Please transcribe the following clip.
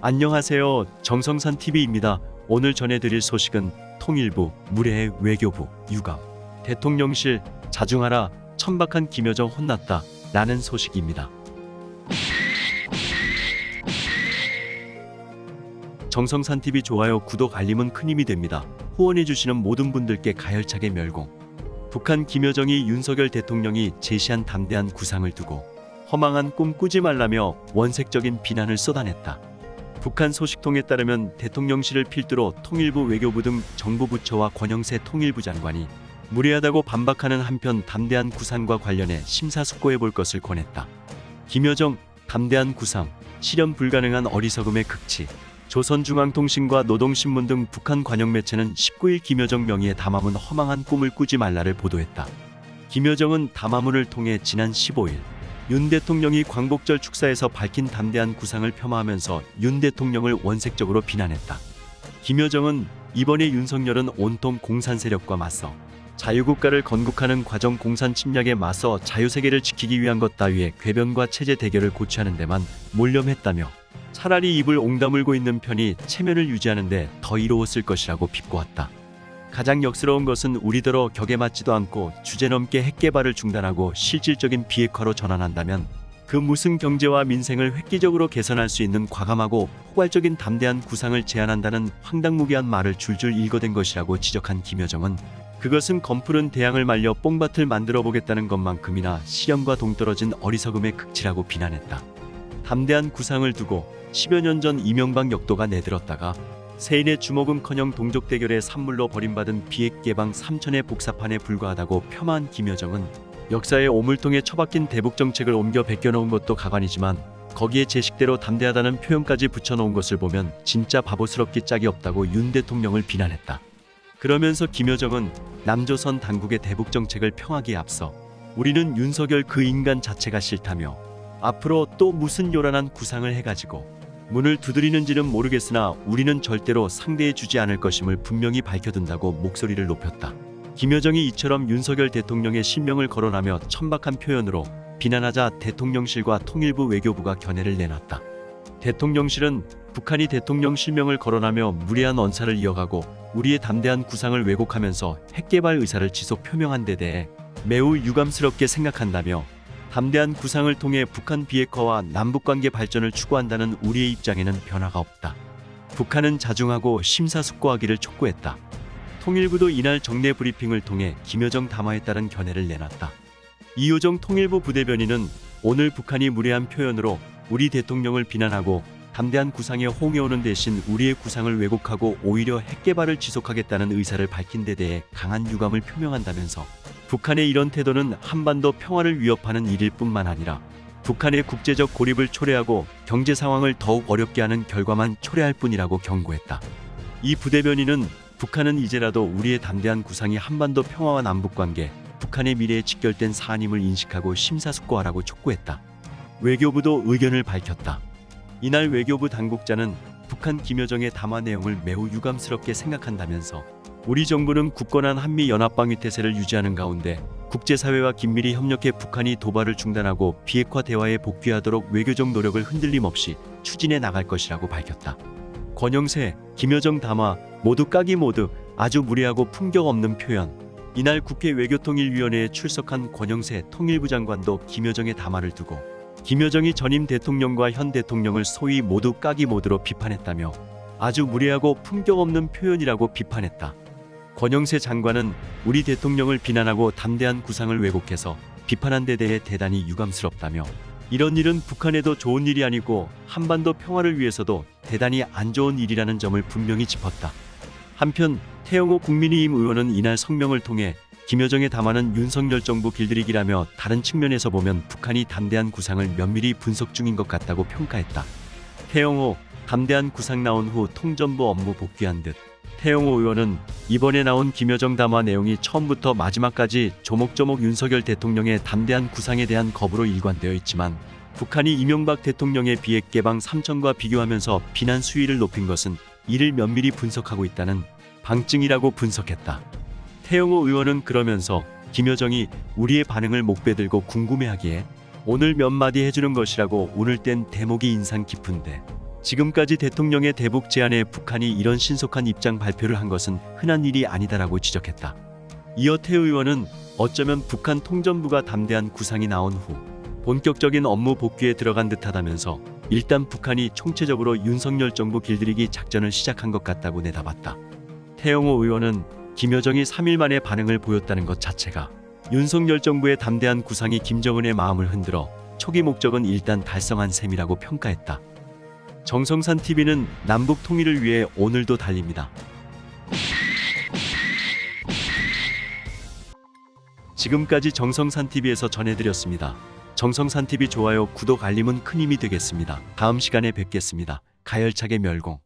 안녕하세요. 정성산TV입니다. 오늘 전해드릴 소식은 통일부, 무례해 외교부, 유감, 대통령실, 자중하라, 천박한 김여정 혼났다 라는 소식입니다. 정성산TV 좋아요, 구독, 알림은 큰 힘이 됩니다. 후원해주시는 모든 분들께 가열차게 멸공. 북한 김여정이 윤석열 대통령이 제시한 담대한 구상을 두고 허망한 꿈 꾸지 말라며 원색적인 비난을 쏟아냈다. 북한 소식통에 따르면 대통령실을 필두로 통일부, 외교부 등 정부 부처와 권영세 통일부 장관이 무례하다고 반박하는 한편 담대한 구상과 관련해 심사숙고해 볼 것을 권했다. 김여정, 담대한 구상, 실현 불가능한 어리석음의 극치. 조선중앙통신과 노동신문 등 북한 관영 매체는 19일 김여정 명의의 담화문 허망한 꿈을 꾸지 말라를 보도했다. 김여정은 담화문을 통해 지난 15일 윤 대통령이 광복절 축사에서 밝힌 담대한 구상을 폄하하면서 윤 대통령을 원색적으로 비난했다. 김여정은 이번에 윤석열은 온통 공산 세력과 맞서 자유국가를 건국하는 과정 공산 침략에 맞서 자유세계를 지키기 위한 것 따위에 궤변과 체제 대결을 고취하는 데만 몰렴했다며 차라리 입을 옹다물고 있는 편이 체면을 유지하는 데 더 이로웠을 것이라고 비꼬았다. 가장 역스러운 것은 우리더러 격에 맞지도 않고 주제넘게 핵개발을 중단하고 실질적인 비핵화로 전환한다면 그 무슨 경제와 민생을 획기적으로 개선할 수 있는 과감하고 포괄적인 담대한 구상을 제안한다는 황당무계한 말을 줄줄 읽어댄 것이라고 지적한 김여정은 그것은 검푸른 대양을 말려 뽕밭을 만들어 보겠다는 것만큼이나 실현과 동떨어진 어리석음의 극치라고 비난했다. 담대한 구상을 두고 10여 년 전 이명박 역도가 내들었다가 세인의 주목은커녕 동족 대결의 산물로 버림받은 비핵개방 3천의 복사판에 불과하다고 폄하한 김여정은 역사의 오물통에 처박힌 대북 정책을 옮겨 베껴놓은 것도 가관이지만 거기에 제 식대로 담대하다는 표현까지 붙여놓은 것을 보면 진짜 바보스럽기 짝이 없다고 윤 대통령을 비난했다. 그러면서 김여정은 남조선 당국의 대북 정책을 평하기에 앞서 우리는 윤석열 그 인간 자체가 싫다며 앞으로 또 무슨 요란한 구상을 해가지고 문을 두드리는지는 모르겠으나 우리는 절대로 상대해주지 않을 것임을 분명히 밝혀둔다고 목소리를 높였다. 김여정이 이처럼 윤석열 대통령의 신명을 거론하며 천박한 표현으로 비난하자 대통령실과 통일부, 외교부가 견해를 내놨다. 대통령실은 북한이 대통령 실명을 거론하며 무례한 언사를 이어가고 우리의 담대한 구상을 왜곡하면서 핵개발 의사를 지속 표명한 데 대해 매우 유감스럽게 생각한다며 담대한 구상을 통해 북한 비핵화와 남북관계 발전을 추구한다는 우리의 입장에는 변화가 없다. 북한은 자중하고 심사숙고하기를 촉구했다. 통일부도 이날 정례 브리핑을 통해 김여정 담화에 따른 견해를 내놨다. 이효정 통일부 부대변인은 오늘 북한이 무례한 표현으로 우리 대통령을 비난하고 담대한 구상에 호응해오는 대신 우리의 구상을 왜곡하고 오히려 핵개발을 지속하겠다는 의사를 밝힌 데 대해 강한 유감을 표명한다면서 북한의 이런 태도는 한반도 평화를 위협하는 일일 뿐만 아니라 북한의 국제적 고립을 초래하고 경제 상황을 더욱 어렵게 하는 결과만 초래할 뿐이라고 경고했다. 이 부대변인은 북한은 이제라도 우리의 담대한 구상이 한반도 평화와 남북관계, 북한의 미래에 직결된 사안임을 인식하고 심사숙고하라고 촉구했다. 외교부도 의견을 밝혔다. 이날 외교부 당국자는 북한 김여정의 담화 내용을 매우 유감스럽게 생각한다면서 우리 정부는 굳건한 한미연합방위 태세를 유지하는 가운데 국제사회와 긴밀히 협력해 북한이 도발을 중단하고 비핵화 대화에 복귀하도록 외교적 노력을 흔들림 없이 추진해 나갈 것이라고 밝혔다. 권영세, 김여정 담화 모두 까기 모두 아주 무례하고 품격 없는 표현. 이날 국회 외교통일위원회에 출석한 권영세 통일부 장관도 김여정의 담화를 두고 김여정이 전임 대통령과 현 대통령을 소위 모두 까기 모드로 비판했다며 아주 무례하고 품격 없는 표현이라고 비판했다. 권영세 장관은 우리 대통령을 비난하고 담대한 구상을 왜곡해서 비판한 데 대해 대단히 유감스럽다며 이런 일은 북한에도 좋은 일이 아니고 한반도 평화를 위해서도 대단히 안 좋은 일이라는 점을 분명히 짚었다. 한편 태영호 국민의힘 의원은 이날 성명을 통해 김여정의 담화는 윤석열 정부 길들이기라며 다른 측면에서 보면 북한이 담대한 구상을 면밀히 분석 중인 것 같다고 평가했다. 태영호, 담대한 구상 나온 후 통전부 업무 복귀한 듯. 태영호 의원은 이번에 나온 김여정 담화 내용이 처음부터 마지막까지 조목조목 윤석열 대통령의 담대한 구상에 대한 거부로 일관되어 있지만 북한이 이명박 대통령의 비핵개방 3천과 비교하면서 비난 수위를 높인 것은 이를 면밀히 분석하고 있다는 방증이라고 분석했다. 태영호 의원은 그러면서 김여정이 우리의 반응을 목베들고 궁금해하기에 오늘 몇 마디 해주는 것이라고 오늘 땐 대목이 인상 깊은데 지금까지 대통령의 대북 제안에 북한이 이런 신속한 입장 발표를 한 것은 흔한 일이 아니다라고 지적했다. 이어 태 의원은 어쩌면 북한 통전부가 담대한 구상이 나온 후 본격적인 업무 복귀에 들어간 듯하다면서 일단 북한이 총체적으로 윤석열 정부 길들이기 작전을 시작한 것 같다고 내다봤다. 태영호 의원은 김여정이 3일 만에 반응을 보였다는 것 자체가 윤석열 정부의 담대한 구상이 김정은의 마음을 흔들어 초기 목적은 일단 달성한 셈이라고 평가했다. 정성산 TV는 남북 통일을 위해 오늘도 달립니다. 지금까지 정성산 TV에서 전해드렸습니다. 정성산 TV 좋아요, 구독, 알림은 큰 힘이 되겠습니다. 다음 시간에 뵙겠습니다. 가열차게 멸공.